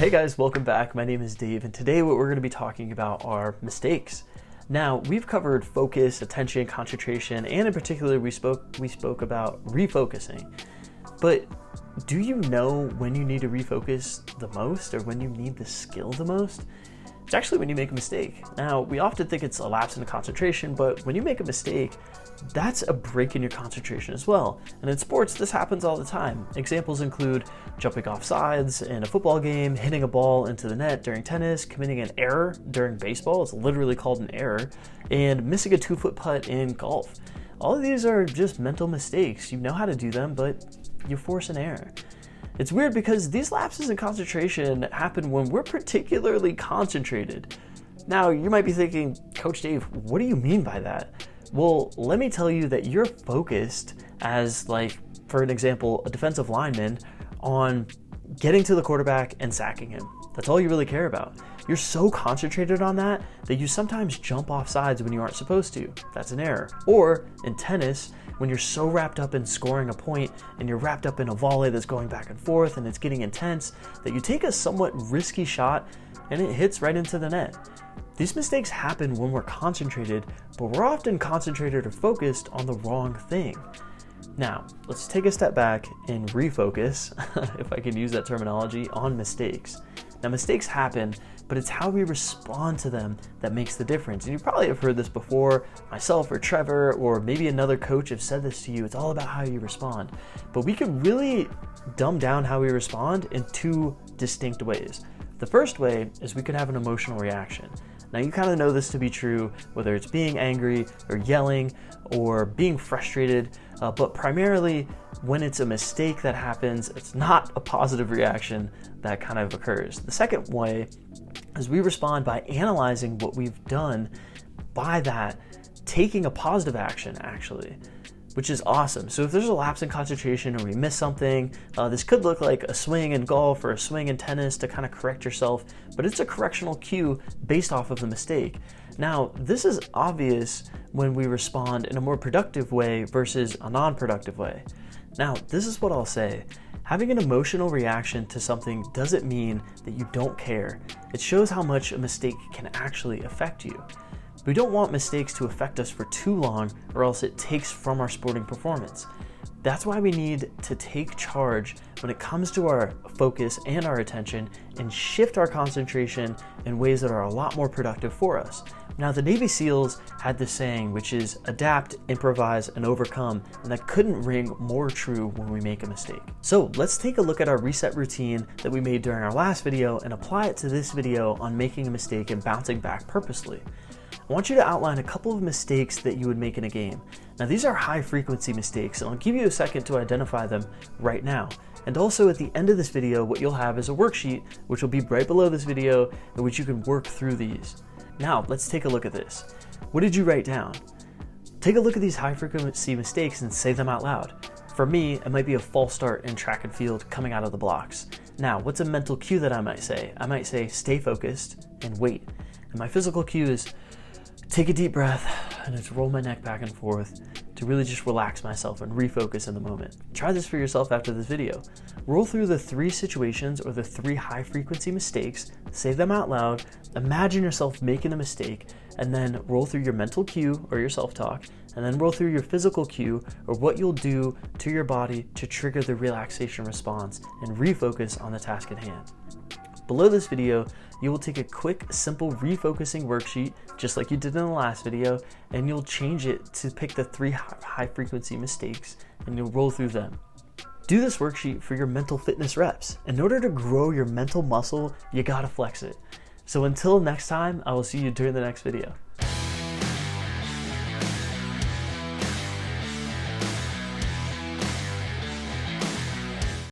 Hey guys, welcome back. My name is Dave, and today what we're going to be talking about are mistakes. Now, we've covered focus, attention, concentration, and in particular we spoke about refocusing. But do you know when you need to refocus the most, or when you need the skill the most? It's actually when you make a mistake. Now, we often think it's a lapse in concentration, but when you make a mistake, that's a break in your concentration as well. And in sports, this happens all the time. Examples include jumping off sides in a football game, hitting a ball into the net during tennis, committing an error during baseball, it's literally called an error, and missing a 2-foot putt in golf. All of these are just mental mistakes. You know how to do them, but you force an error. It's weird because these lapses in concentration happen when we're particularly concentrated. Now, you might be thinking, Coach Dave, what do you mean by that? Well, let me tell you that you're focused as, for an example, a defensive lineman on getting to the quarterback and sacking him. That's all you really care about. You're so concentrated on that you sometimes jump off sides when you aren't supposed to. That's an error. Or in tennis, when you're so wrapped up in scoring a point and you're wrapped up in a volley that's going back and forth and it's getting intense, that you take a somewhat risky shot and it hits right into the net. These mistakes happen when we're concentrated, but we're often concentrated or focused on the wrong thing. Now, let's take a step back and refocus, if I can use that terminology, on mistakes. Now, mistakes happen, but it's how we respond to them that makes the difference. And you probably have heard this before. Myself or Trevor or maybe another coach have said this to you. It's all about how you respond. But we can really dumb down how we respond in two distinct ways. The first way is we could have an emotional reaction. Now, you kind of know this to be true, whether it's being angry or yelling or being frustrated, but primarily when it's a mistake that happens, it's not a positive reaction that kind of occurs. The second way is we respond by analyzing what we've done, by that taking a positive action actually, which is awesome. So if there's a lapse in concentration or we miss something, this could look like a swing in golf or a swing in tennis to kind of correct yourself, but it's a correctional cue based off of the mistake. Now, this is obvious when we respond in a more productive way versus a non-productive way. Now, this is what I'll say. Having an emotional reaction to something doesn't mean that you don't care. It shows how much a mistake can actually affect you. We don't want mistakes to affect us for too long, or else it takes from our sporting performance. That's why we need to take charge when it comes to our focus and our attention and shift our concentration in ways that are a lot more productive for us. Now, the Navy SEALs had this saying, which is adapt, improvise, and overcome, and that couldn't ring more true when we make a mistake. So let's take a look at our reset routine that we made during our last video and apply it to this video on making a mistake and bouncing back purposely. I want you to outline a couple of mistakes that you would make in a game. Now, these are high frequency mistakes, and I'll give you a second to identify them right now. And also at the end of this video, what you'll have is a worksheet, which will be right below this video, in which you can work through these. Now, let's take a look at this. What did you write down? Take a look at these high frequency mistakes and say them out loud. For me, it might be a false start in track and field coming out of the blocks. Now, what's a mental cue that I might say? I might say, stay focused and wait. And my physical cue is, take a deep breath and just roll my neck back and forth to really just relax myself and refocus in the moment. Try this for yourself after this video. Roll through the 3 situations or the 3 high frequency mistakes, say them out loud, imagine yourself making a mistake, and then roll through your mental cue or your self-talk, and then roll through your physical cue or what you'll do to your body to trigger the relaxation response and refocus on the task at hand. Below this video, you will take a quick, simple refocusing worksheet, just like you did in the last video, and you'll change it to pick the 3 high-frequency mistakes, and you'll roll through them. Do this worksheet for your mental fitness reps. In order to grow your mental muscle, you gotta flex it. So until next time, I will see you during the next video.